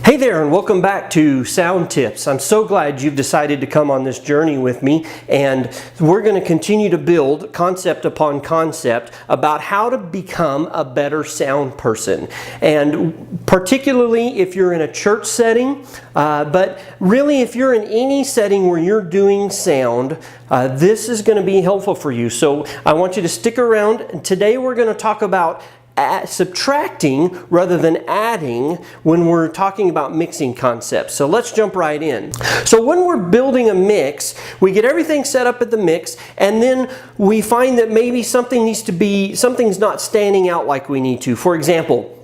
Hey there, and welcome back to Sound Tips. I'm so glad you've decided to come on this journey with me, and we're going to continue to build concept upon concept about how to become a better sound person. And particularly if you're in a church setting, but really if you're in any setting where you're doing sound, this is going to be helpful for you. So I want you to stick around. Today we're going to talk about subtracting rather than adding when we're talking about mixing concepts. So let's jump right in. So when we're building a mix, we get everything set up at the mix, and then we find that maybe something's not standing out like we need to. For example,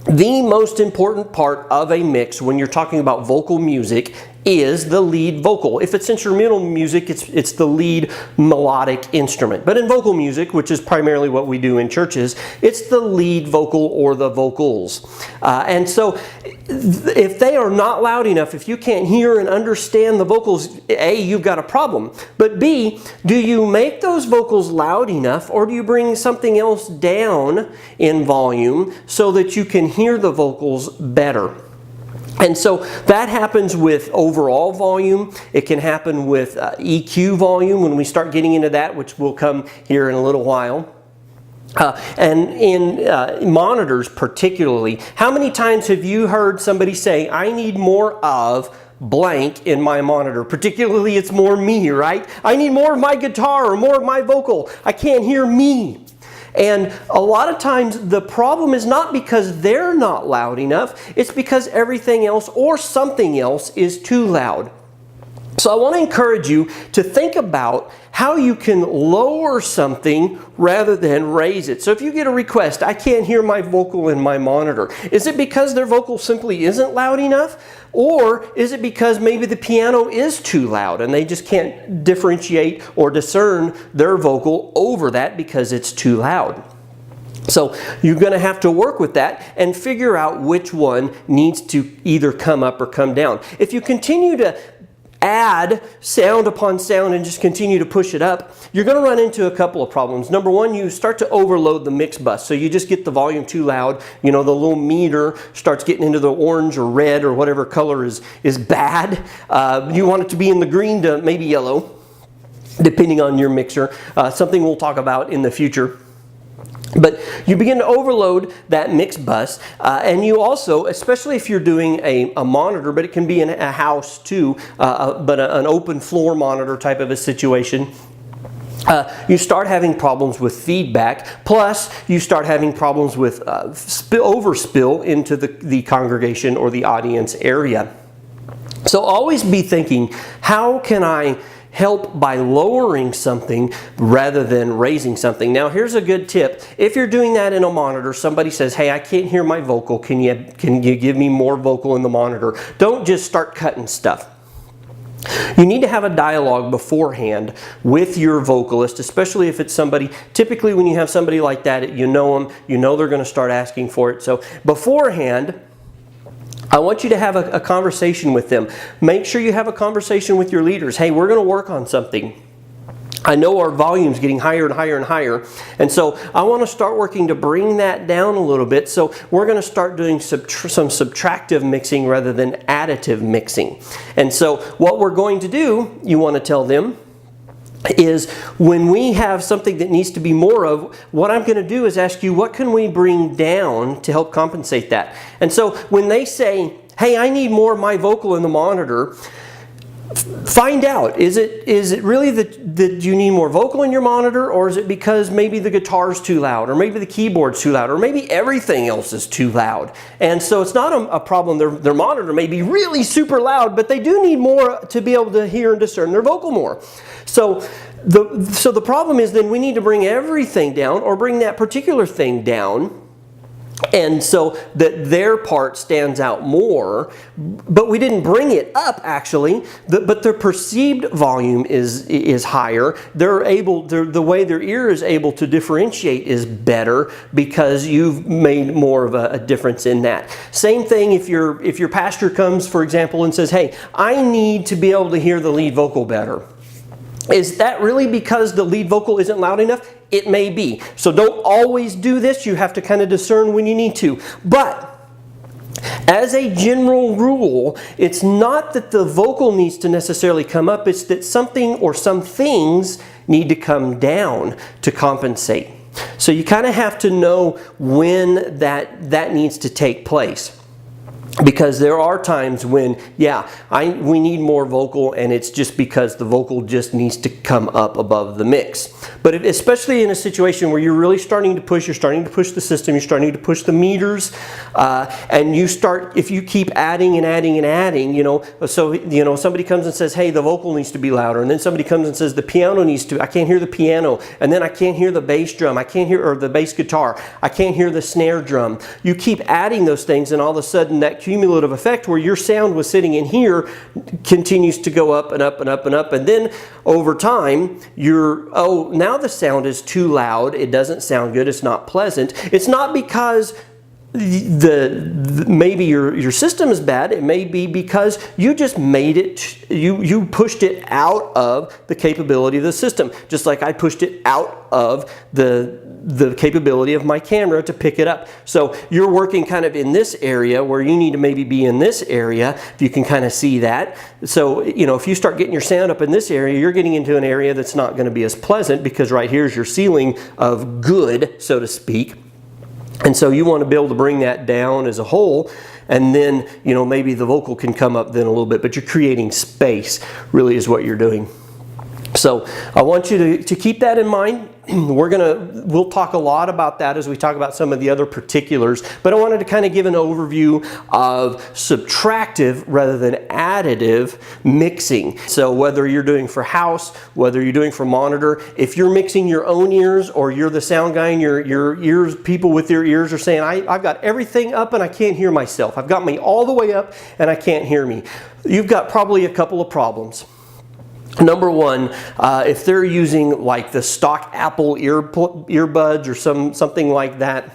the most important part of a mix when you're talking about vocal music is the lead vocal. If it's instrumental music, it's the lead melodic instrument. But in vocal music, which is primarily what we do in churches, it's the lead vocal or the vocals. And so if they are not loud enough, if you can't hear and understand the vocals, A, you've got a problem. But B, do you make those vocals loud enough, or do you bring something else down in volume so that you can hear the vocals better? And so that happens with overall volume. It can happen with EQ volume when we start getting into that, which will come here in a little while. And in monitors particularly, how many times have you heard somebody say, I need more of blank in my monitor? Particularly it's more me, right? I need more of my guitar or more of my vocal. I can't hear me. And a lot of times the problem is not because they're not loud enough, it's because everything else or something else is too loud. So I want to encourage you to think about how you can lower something rather than raise it. So if you get a request, I can't hear my vocal in my monitor. Is it because their vocal simply isn't loud enough? Or is it because maybe the piano is too loud and they just can't differentiate or discern their vocal over that because it's too loud? So you're going to have to work with that and figure out which one needs to either come up or come down. If you continue to add sound upon sound and just continue to push it up, you're going to run into a couple of problems. Number one, you start to overload the mix bus. So you just get the volume too loud. You know, the little meter starts getting into the orange or red or whatever color is bad. You want it to be in the green to maybe yellow, depending on your mixer. Something we'll talk about in the future. But you begin to overload that mix bus, and you also, especially if you're doing a monitor, but it can be in a house too, but an open floor monitor type of a situation, you start having problems with feedback. Plus, you start having problems with overspill into the congregation or the audience area. So always be thinking, how can I help by lowering something rather than raising something? Now here's a good tip. If you're doing that in a monitor, somebody says, hey, I can't hear my vocal, can you give me more vocal in the monitor? Don't just start cutting stuff. You need to have a dialogue beforehand with your vocalist, especially if it's somebody, typically when you have somebody like that, you know them, you know they're going to start asking for it. So beforehand, I want you to have a conversation with them. Make sure you have a conversation with your leaders. Hey, we're going to work on something. I know our volume's getting higher and higher and higher, and so I want to start working to bring that down a little bit. So we're going to start doing some subtractive mixing rather than additive mixing. And so what we're going to do, you want to tell them, is when we have something that needs to be more of, what I'm going to do is ask you, what can we bring down to help compensate that? And so when they say, hey, I need more of my vocal in the monitor, find out, is it really that you need more vocal in your monitor, or is it because maybe the guitar's too loud, or maybe the keyboard's too loud, or maybe everything else is too loud? And so it's not a problem. Their monitor may be really super loud, but they do need more to be able to hear and discern their vocal more. So the problem is then we need to bring everything down, or bring that particular thing down, and so that their part stands out more, but we didn't bring it up actually, but their perceived volume is higher. The way their ear is able to differentiate is better because you've made more of a difference in that. Same thing if your pastor comes, for example, and says, hey, I need to be able to hear the lead vocal better. Is that really because the lead vocal isn't loud enough? It may be. So don't always do this. You have to kind of discern when you need to. But As a general rule, it's not that the vocal needs to necessarily come up, it's that something or some things need to come down to compensate. So you kind of have to know when that needs to take place. Because there are times when, yeah, we need more vocal, and it's just because the vocal just needs to come up above the mix. But especially in a situation where you're really starting to push, you're starting to push the system, you're starting to push the meters, and if you keep adding and adding and adding, so somebody comes and says, hey, the vocal needs to be louder, and then somebody comes and says the piano needs to, I can't hear the piano, and then I can't hear the bass drum, I can't hear, or the bass guitar, I can't hear the snare drum. You keep adding those things, and all of a sudden that cumulative effect where your sound was sitting in here continues to go up and up and up and up, and then over time now the sound is too loud, it doesn't sound good, it's not pleasant. It's not because maybe your system is bad, it may be because you just made it, you pushed it out of the capability of the system, just like I pushed it out of the capability of my camera to pick it up. So you're working kind of in this area where you need to maybe be in this area, if you can kind of see that. So, if you start getting your sound up in this area, you're getting into an area that's not going to be as pleasant, because right here's your ceiling of good, so to speak. And so you want to be able to bring that down as a whole, and then, maybe the vocal can come up then a little bit, but you're creating space, really is what you're doing. So I want you to keep that in mind. We'll talk a lot about that as we talk about some of the other particulars, but I wanted to kind of give an overview of subtractive rather than additive mixing. So whether you're doing for house, whether you're doing for monitor, if you're mixing your own ears, or you're the sound guy and your ears, people with their ears are saying, I've got everything up and I can't hear myself. I've got me all the way up and I can't hear me. You've got probably a couple of problems. Number one, if they're using like the stock Apple earbuds or something like that,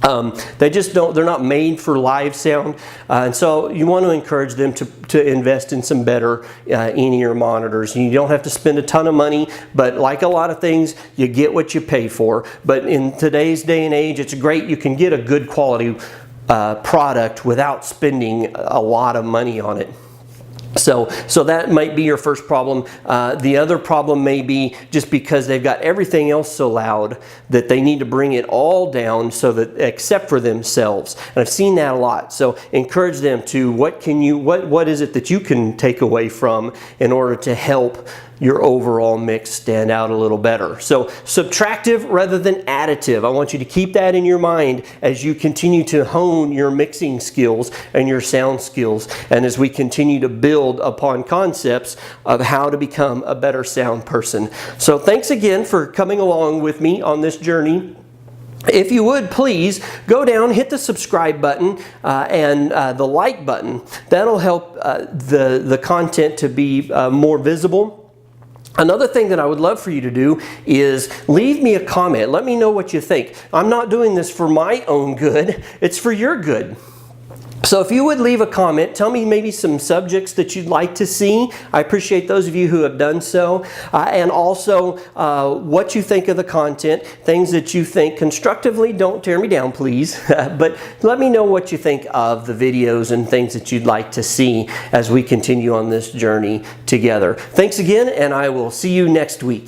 they're not made for live sound, and so you want to encourage them to invest in some better in-ear monitors. You don't have to spend a ton of money, but like a lot of things, you get what you pay for. But in today's day and age, it's great, you can get a good quality product without spending a lot of money on it. So that might be your first problem. The other problem may be just because they've got everything else so loud that they need to bring it all down, so that except for themselves. And I've seen that a lot. So encourage them to what is it that you can take away from in order to help your overall mix stand out a little better. So subtractive rather than additive. I want you to keep that in your mind as you continue to hone your mixing skills and your sound skills, and as we continue to build upon concepts of how to become a better sound person. So thanks again for coming along with me on this journey. If you would, please go down, hit the subscribe button and the like button. That'll help the content to be more visible. Another thing that I would love for you to do is leave me a comment. Let me know what you think. I'm not doing this for my own good, it's for your good. So if you would leave a comment, tell me maybe some subjects that you'd like to see. I appreciate those of you who have done so. And also what you think of the content, things that you think constructively. Don't tear me down, please. But let me know what you think of the videos and things that you'd like to see as we continue on this journey together. Thanks again, and I will see you next week.